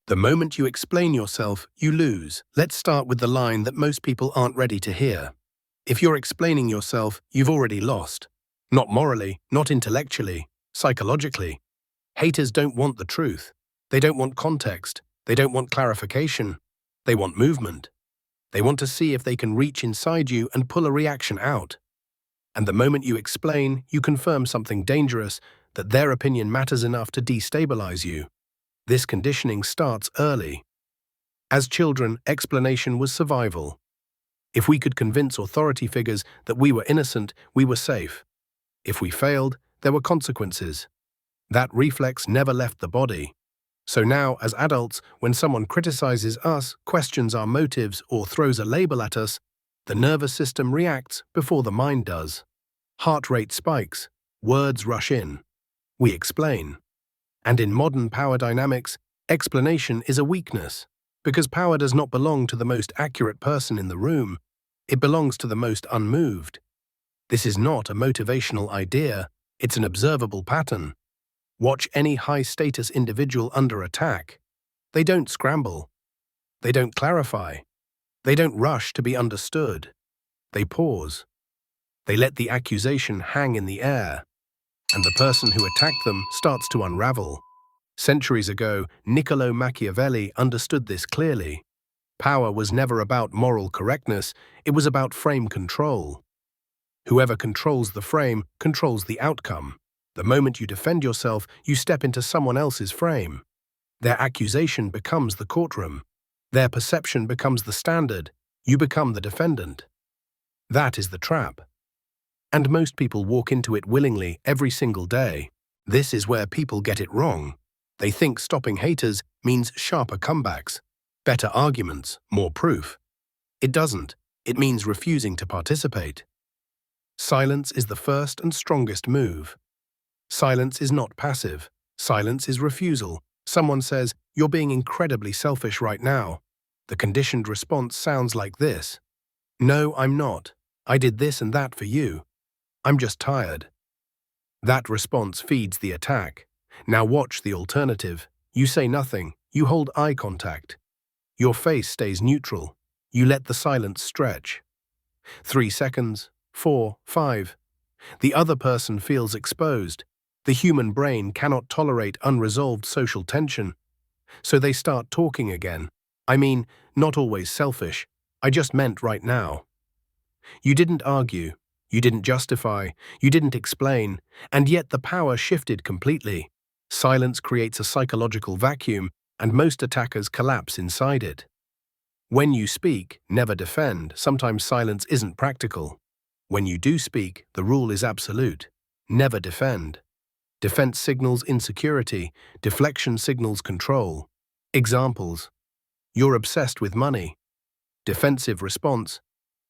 The moment you explain yourself, you lose. Let's start with the line that most people aren't ready to hear. If you're explaining yourself, you've already lost. Not morally, not intellectually, psychologically. Haters don't want the truth. They don't want context. They don't want clarification. They want movement. They want to see if they can reach inside you and pull a reaction out. And the moment you explain, you confirm something dangerous, that their opinion matters enough to destabilize you. This conditioning starts early. As children, explanation was survival. If we could convince authority figures that we were innocent, we were safe. If we failed, there were consequences. That reflex never left the body. So now, as adults, when someone criticizes us, questions our motives, or throws a label at us, the nervous system reacts before the mind does. Heart rate spikes, words rush in. We explain. And in modern power dynamics, explanation is a weakness, because power does not belong to the most accurate person in the room. It belongs to the most unmoved. This is not a motivational idea, it's an observable pattern. Watch any high-status individual under attack. They don't scramble. They don't clarify. They don't rush to be understood. They pause. They let the accusation hang in the air, and the person who attacked them starts to unravel. Centuries ago, Niccolo Machiavelli understood this clearly. Power was never about moral correctness, it was about frame control. Whoever controls the frame controls the outcome. The moment you defend yourself, you step into someone else's frame. Their accusation becomes the courtroom. Their perception becomes the standard. You become the defendant. That is the trap. And most people walk into it willingly every single day. This is where people get it wrong. They think stopping haters means sharper comebacks, better arguments, more proof. It doesn't. It means refusing to participate. Silence is the first and strongest move. Silence is not passive. Silence is refusal. Someone says, "You're being incredibly selfish right now." The conditioned response sounds like this. "No, I'm not. I did this and that for you. I'm just tired." That response feeds the attack. Now watch the alternative. You say nothing. You hold eye contact. Your face stays neutral. You let the silence stretch. 3 seconds, 4, 5. The other person feels exposed. The human brain cannot tolerate unresolved social tension. So they start talking again. I mean, not always selfish. I just meant right now. You didn't argue. You didn't justify. You didn't explain. And yet the power shifted completely. Silence creates a psychological vacuum, and most attackers collapse inside it. When you speak, never defend. Sometimes silence isn't practical. When you do speak, the rule is absolute. Never defend. Defense signals insecurity. Deflection signals control. Examples. You're obsessed with money. Defensive response.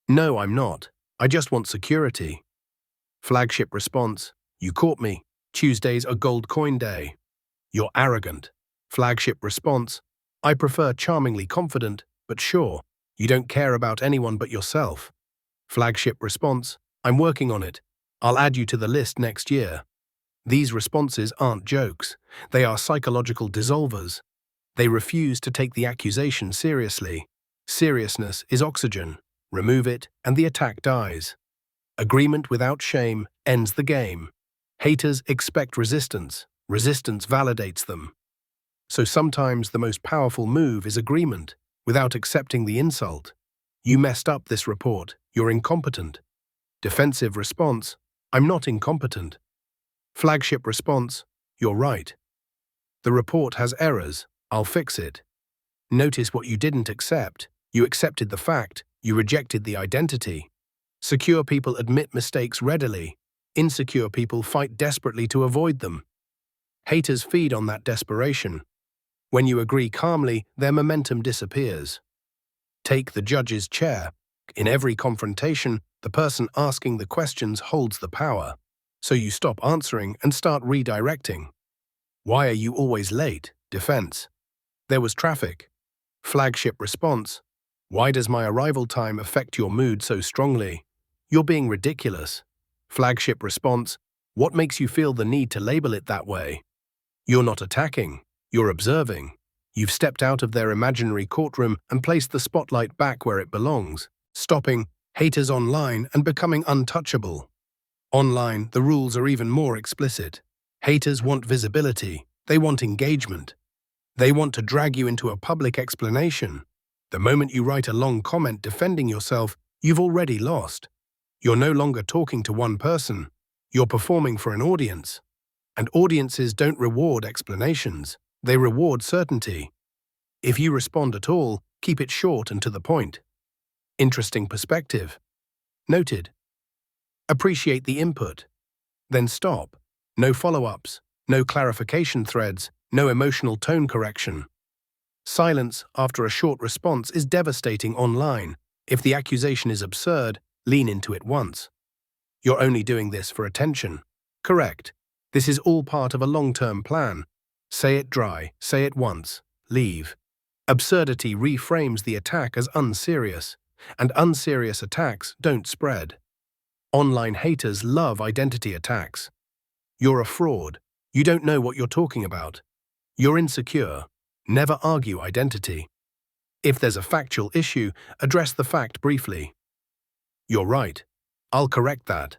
No, I'm not. I just want security. Flagship response. You caught me. Tuesday's a gold coin day. You're arrogant. Flagship response. I prefer charmingly confident, but sure. You don't care about anyone but yourself. Flagship response. I'm working on it. I'll add you to the list next year. These responses aren't jokes. They are psychological dissolvers. They refuse to take the accusation seriously. Seriousness is oxygen. Remove it, and the attack dies. Agreement without shame ends the game. Haters expect resistance. Resistance validates them. So sometimes the most powerful move is agreement, without accepting the insult. You messed up this report. You're incompetent. Defensive response. I'm not incompetent. Flagship response. You're right. The report has errors. I'll fix it. Notice what you didn't accept. You accepted the fact. You rejected the identity. Secure people admit mistakes readily. Insecure people fight desperately to avoid them. Haters feed on that desperation. When you agree calmly, their momentum disappears. Take the judge's chair. In every confrontation, the person asking the questions holds the power. So you stop answering and start redirecting. Why are you always late? Defense. There was traffic. Flagship response. Why does my arrival time affect your mood so strongly? You're being ridiculous. Flagship response. What makes you feel the need to label it that way? You're not attacking. You're observing. You've stepped out of their imaginary courtroom and placed the spotlight back where it belongs, stopping haters online and becoming untouchable. Online, the rules are even more explicit. Haters want visibility. They want engagement. They want to drag you into a public explanation. The moment you write a long comment defending yourself, you've already lost. You're no longer talking to one person. You're performing for an audience. And audiences don't reward explanations. They reward certainty. If you respond at all, keep it short and to the point. Interesting perspective. Noted. Appreciate the input. Then stop. No follow-ups, no clarification threads, no emotional tone correction. Silence after a short response is devastating online. If the accusation is absurd, lean into it once. You're only doing this for attention. Correct. This is all part of a long-term plan. Say it dry, say it once, leave. Absurdity reframes the attack as unserious, and unserious attacks don't spread. Online haters love identity attacks. You're a fraud. You don't know what you're talking about. You're insecure. Never argue identity. If there's a factual issue, address the fact briefly. You're right. I'll correct that.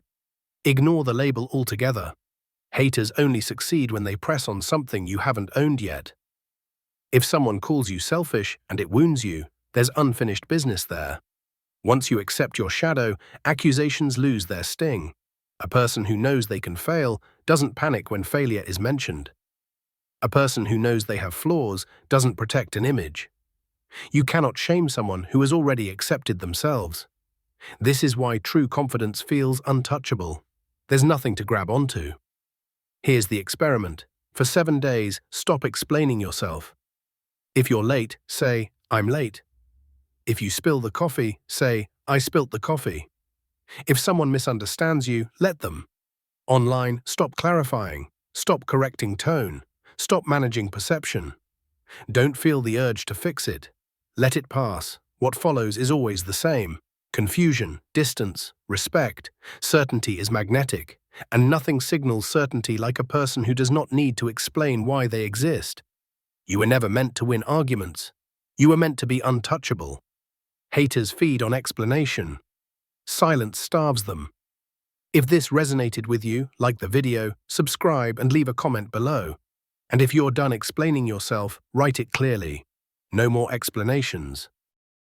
Ignore the label altogether. Haters only succeed when they press on something you haven't owned yet. If someone calls you selfish and it wounds you, there's unfinished business there. Once you accept your shadow, accusations lose their sting. A person who knows they can fail doesn't panic when failure is mentioned. A person who knows they have flaws doesn't protect an image. You cannot shame someone who has already accepted themselves. This is why true confidence feels untouchable. There's nothing to grab onto. Here's the experiment. For 7 days, stop explaining yourself. If you're late, say, "I'm late." If you spill the coffee, say, "I spilt the coffee." If someone misunderstands you, let them. Online, stop clarifying. Stop correcting tone. Stop managing perception. Don't feel the urge to fix it. Let it pass. What follows is always the same. Confusion, distance, respect. Certainty is magnetic, and nothing signals certainty like a person who does not need to explain why they exist. You were never meant to win arguments. You were meant to be untouchable. Haters feed on explanation. Silence starves them. If this resonated with you, like the video, subscribe and leave a comment below. And if you're done explaining yourself, write it clearly. No more explanations.